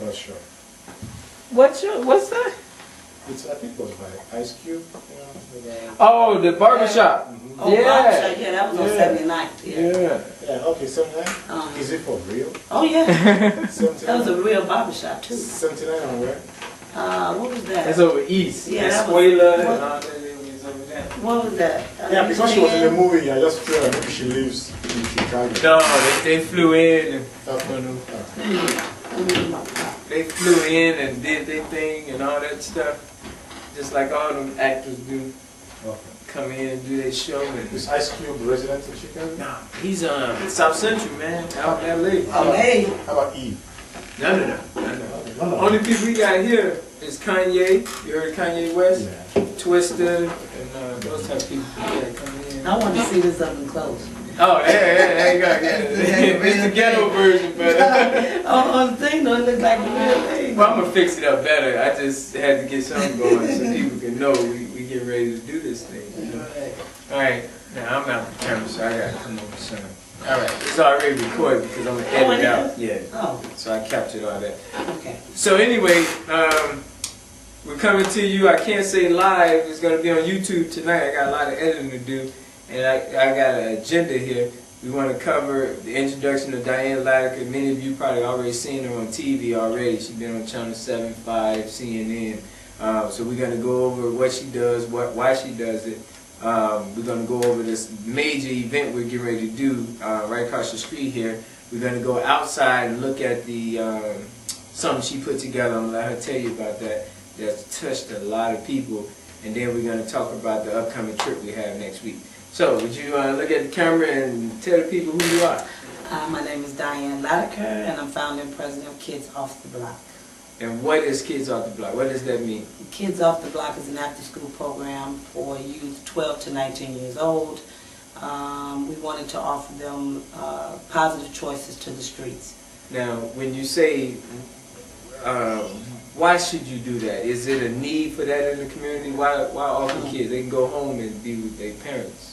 not sure. What's that? It's, I think it was by Ice Cube. Oh, the barbershop. Mm-hmm. Oh, Yeah. barbershop, yeah, that was on 79th. Yeah. Yeah, okay, 79? Is it for real? Oh, yeah. 79? That was a real barbershop, too. 79 on where? What was that? That's over east. Yeah, Escuela was, and all that was over there. what was that? Yeah, because she was in the movie, I just feel like maybe she lives in Chicago. No, they flew in and they flew in and did their thing and all that stuff. Just like all them actors do. Okay. Come in and do their show. And Is Ice Cube resident in Chicago? no, he's South Central, man, out in LA. How about Eve? No. Only people we got here is Kanye. You heard of Kanye West? Yeah. Twister and those type of people that come in. I want to see this up and close. Oh, there you go. Yeah. It's the ghetto version, but On the thing, though, it looked like the real thing. well, I'm gonna fix it up better. I just had to get something going so people can know we get ready to do this thing. You know? All right, now I'm out the camera, so I gotta come over soon. All right, it's already recorded because I'm gonna edit it out. Yeah. Oh. So I captured all that. Okay. So anyway, we're coming to you. I can't say live. It's gonna be on YouTube tonight. I got a lot of editing to do, and I got an agenda here. We want to cover the introduction of Diane Ladd. Many of you probably already seen her on TV already. She's been on Channel 7, 5, CNN. So we're going to go over what she does, why she does it. We're going to go over this major event we're getting ready to do right across the street here. We're going to go outside and look at the something she put together. I'm going to let her tell you about that. That's touched a lot of people. And then we're going to talk about the upcoming trip we have next week. So, would you look at the camera and tell the people who you are? My name is Diane Latiker, and I'm founder and president of Kids Off the Block. And what is Kids Off the Block? What does that mean? Kids Off the Block is an after-school program for youth 12 to 19 years old. We wanted to offer them positive choices to the streets. Now, when you say, why should you do that? Is it a need for that in the community? Why offer kids? They can go home and be with their parents.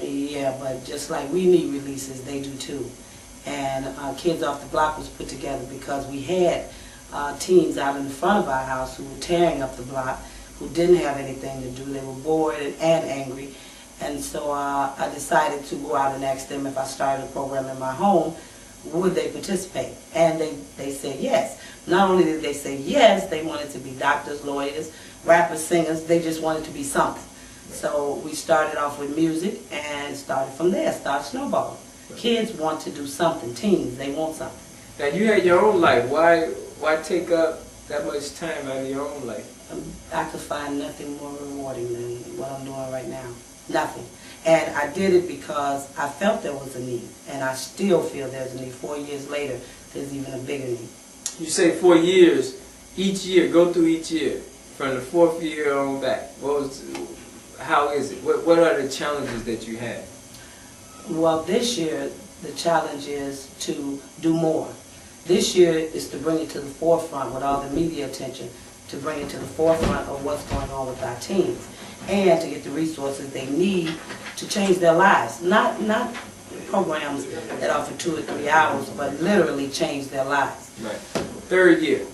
Yeah, but just like we need releases, they do too. And Kids Off the Block was put together because we had teens out in the front of our house who were tearing up the block, who didn't have anything to do. They were bored and angry. And so I decided to go out and ask them if I started a program in my home, would they participate? And they said yes. Not only did they say yes, they wanted to be doctors, lawyers, rappers, singers. They just wanted to be something. So we started off with music and started from there, started snowballing. Kids want to do something, teens, they want something. Now you had your own life. Why take up that much time out of your own life? I could find nothing more rewarding than what I'm doing right now. Nothing. And I did it because I felt there was a need. And I still feel there's a need. 4 years later, there's even a bigger need. You say 4 years, each year, go through each year, from the 4th year on back. How is it? What are the challenges that you had? Well, this year, the challenge is to do more. This year is to bring it to the forefront with all the media attention, to bring it to the forefront of what's going on with our teens, and to get the resources they need to change their lives. Not programs that offer 2 or 3 hours, but literally change their lives. Right. 3rd year.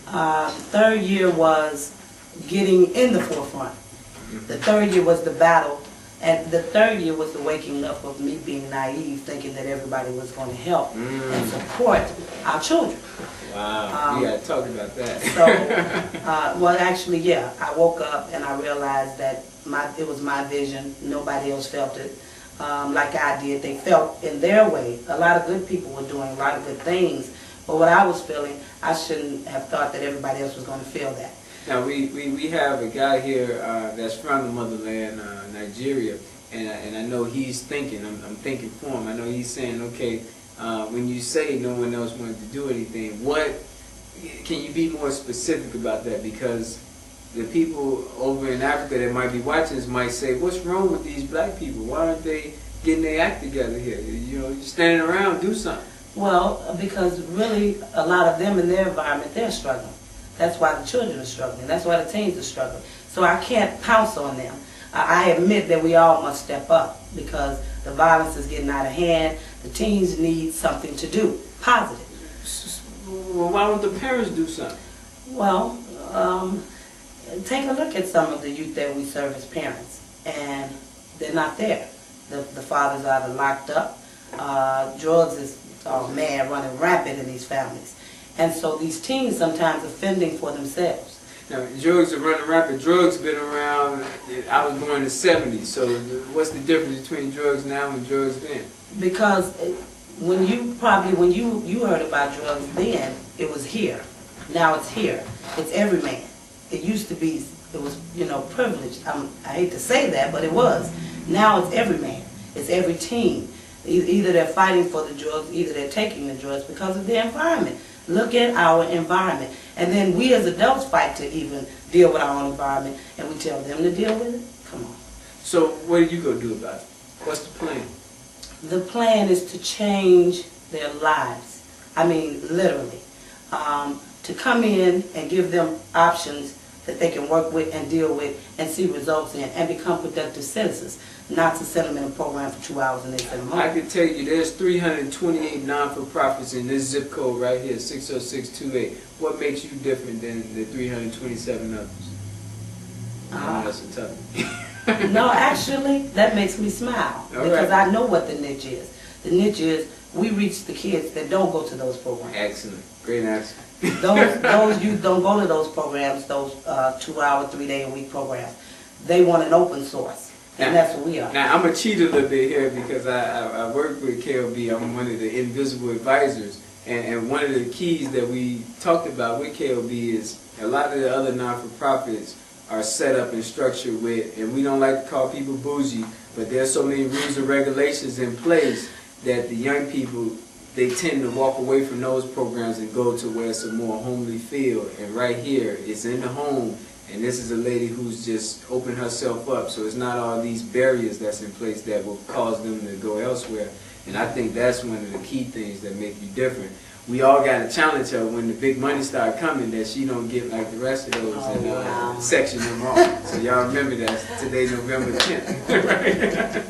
3rd year was getting in the forefront. The 3rd year was the battle, and the 3rd year was the waking up of me being naive, thinking that everybody was going to help and support our children. Wow, we got to talk about that. So, well, actually, yeah, I woke up and I realized that it was my vision. Nobody else felt it like I did. They felt in their way. A lot of good people were doing a lot of good things, but what I was feeling, I shouldn't have thought that everybody else was going to feel that. Now, we have a guy here that's from the motherland, Nigeria, and I know he's thinking, I'm thinking for him, I know he's saying, okay, when you say no one else wanted to do anything, can you be more specific about that? Because the people over in Africa that might be watching this might say, what's wrong with these black people? Why aren't they getting their act together here? You know, just standing around, do something. Well, because really, a lot of them in their environment, they're struggling. That's why the children are struggling. That's why the teens are struggling. So I can't pounce on them. I admit that we all must step up because the violence is getting out of hand. The teens need something to do, positive. Well, why don't the parents do something? Well, take a look at some of the youth that we serve as parents, and they're not there. The fathers are either locked up, drugs is, oh man, running rampant in these families. And so these teens sometimes are fending for themselves. Now, drugs are running rampant. Drugs been around, I was born in the 70s, so what's the difference between drugs now and drugs then? Because when you heard about drugs then, it was here. Now it's here. It's every man. It used to be, it was, privileged. I hate to say that, but it was. Now it's every man. It's every teen. Either they're fighting for the drugs, either they're taking the drugs because of their environment. Look at our environment. And then we as adults fight to even deal with our own environment, and we tell them to deal with it? Come on. So what are you going to do about it? What's the plan? The plan is to change their lives. I mean, literally. To come in and give them options that they can work with and deal with and see results in and become productive citizens, not to send them in a program for 2 hours and they send them home. I can tell you there's 328 non-for-profits in this zip code right here, 60628. What makes you different than the 327 others? That's a tough one. No, actually, that makes me smile because I know what the niche is. The niche is we reach the kids that don't go to those programs. Excellent. Great answer. Those youth don't go to those programs, those 2 hour, 3 day a week programs. They want an open source, and that's what we are. Now, I'm going to cheat a little bit here because I work with KOB. I'm one of the invisible advisors, and one of the keys that we talked about with KOB is a lot of the other non-for-profits are set up and structured with, and we don't like to call people bougie, but there's so many rules and regulations in place that the young people, they tend to walk away from those programs and go to where it's a more homely feel. And right here, it's in the home, and this is a lady who's just opened herself up. So it's not all these barriers that's in place that will cause them to go elsewhere. And I think that's one of the key things that make you different. We all got to challenge her when the big money start coming that she don't get like the rest of those and section them off. So y'all remember that today, November 10th. Right?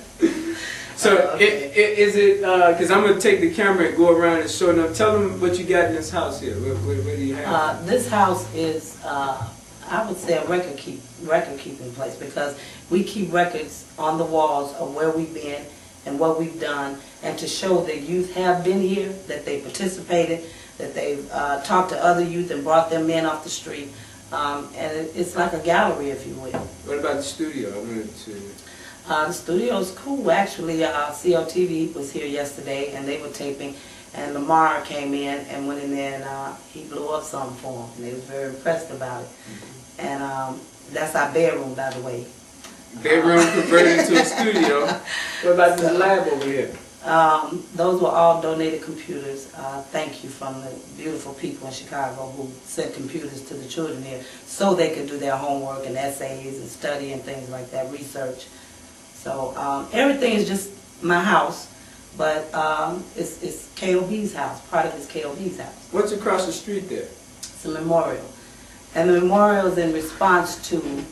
So is it, because I'm going to take the camera and go around and show them, tell them what you got in this house here. What do you have? This house is, I would say, a record keeping place because we keep records on the walls of where we've been and what we've done, and to show that youth have been here, that they participated, that they've talked to other youth and brought them in off the street. And it's like a gallery, if you will. What about the studio? I wanted to... The studio's cool. Actually, COTV was here yesterday, and they were taping, and Lamar came in and went in there, and he blew up something for them, and they was very impressed about it. And that's our bedroom, by the way. Bedroom converted into a studio. What about this lab over here? Those were all donated computers. Thank you from the beautiful people in Chicago who sent computers to the children here so they could do their homework and essays and study and things like that, research. So everything is just my house, but it's KOB's house. Part of it's KOB's house. What's across the street there? It's a memorial. And the memorial is in response to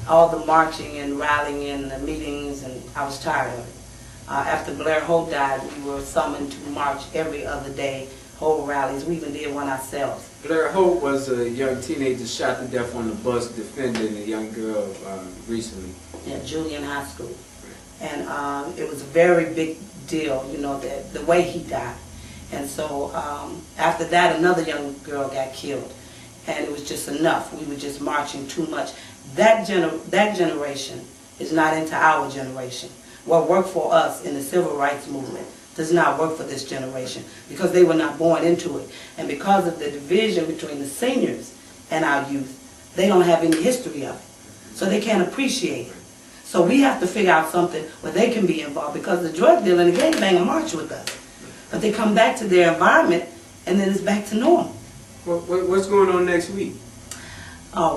all the marching and rallying and the meetings, and I was tired of it. After Blair Holt died, we were summoned to march every other day, hold rallies. We even did one ourselves. Blair Holt was a young teenager shot to death on the bus defending a young girl recently. Yeah, Julian High School. And it was a very big deal, you know, the way he died. And so after that, another young girl got killed. And it was just enough. We were just marching too much. That generation is not into our generation. What worked for us in the civil rights movement does not work for this generation because they were not born into it. And because of the division between the seniors and our youth, they don't have any history of it. So they can't appreciate it. So we have to figure out something where they can be involved because the drug dealer and the gangbang march with us. But they come back to their environment and then it's back to normal. What's going on next week? Oh.